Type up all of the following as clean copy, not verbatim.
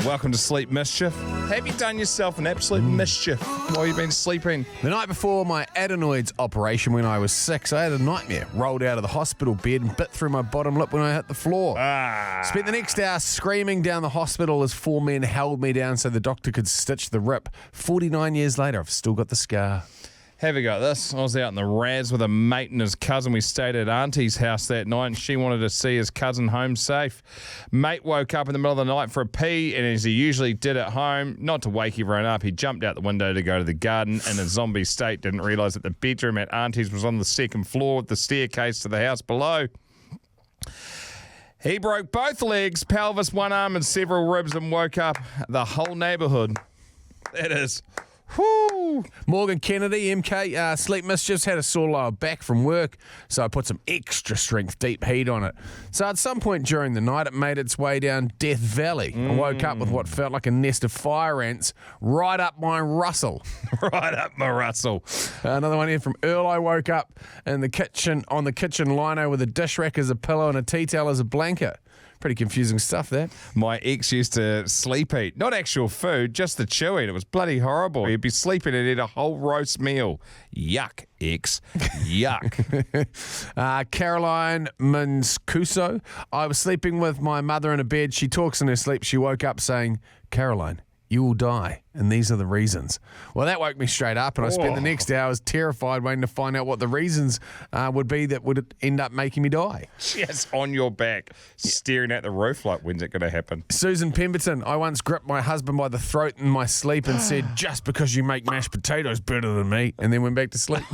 Welcome to Sleep Mischief. Have you done yourself an absolute mischief while you've been sleeping? The night before my adenoids operation when I was 6, I had a nightmare. Rolled out of the hospital bed and bit through my bottom lip when I hit the floor. Spent the next hour screaming down the hospital as 4 men held me down so the doctor could stitch the rip. 49 years later, I've still got the scar. Have you got this? I was out in the Raz with a mate and his cousin. We stayed at Auntie's house that night and she wanted to see his cousin home safe. Mate woke up in the middle of the night for a pee, and as he usually did at home, not to wake everyone up, he jumped out the window to go to the garden in a zombie state, didn't realise that the bedroom at Auntie's was on the second floor with the staircase to the house below. He broke both legs, pelvis, one arm and several ribs and woke up the whole neighbourhood. That is... Whoo! Morgan Kennedy, MK, Sleep Mischiefs, had a sore lower back from work, so I put some extra strength deep heat on it. So at some point during the night, it made its way down Death Valley. I woke up with what felt like a nest of fire ants right up my Russell. Right up my Russell. Another one here from Earl. I woke up in the kitchen, on the kitchen lino with a dish rack as a pillow and a tea towel as a blanket. Pretty confusing stuff, that. My ex used to sleep eat. Not actual food, just the chew eat. It was bloody horrible. He'd be sleeping and eat a whole roast meal. Yuck, ex. Yuck. Caroline Mancuso. I was sleeping with my mother in a bed. She talks in her sleep. She woke up saying, "Caroline, you will die, and these are the reasons." Well, that woke me straight up, and I spent the next hours terrified waiting to find out what the reasons would be that would end up making me die. Just on your back, staring at the roof like, when's it going to happen? Susan Pemberton. I once gripped my husband by the throat in my sleep and said, "Just because you make mashed potatoes better than me," and then went back to sleep.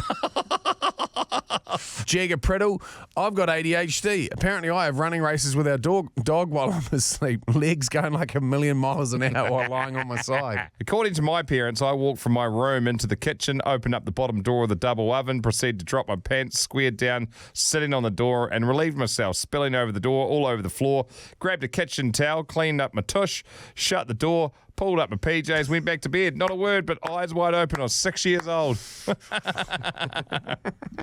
Jagger Priddle. I've got ADHD. Apparently I have running races with our dog while I'm asleep. Legs going like a million miles an hour while lying on my side. According to my parents, I walked from my room into the kitchen, opened up the bottom door of the double oven, proceeded to drop my pants, squared down, sitting on the door, and relieved myself, spilling over the door, all over the floor, grabbed a kitchen towel, cleaned up my tush, shut the door, pulled up my PJs, went back to bed. Not a word, but eyes wide open. I was 6 years old.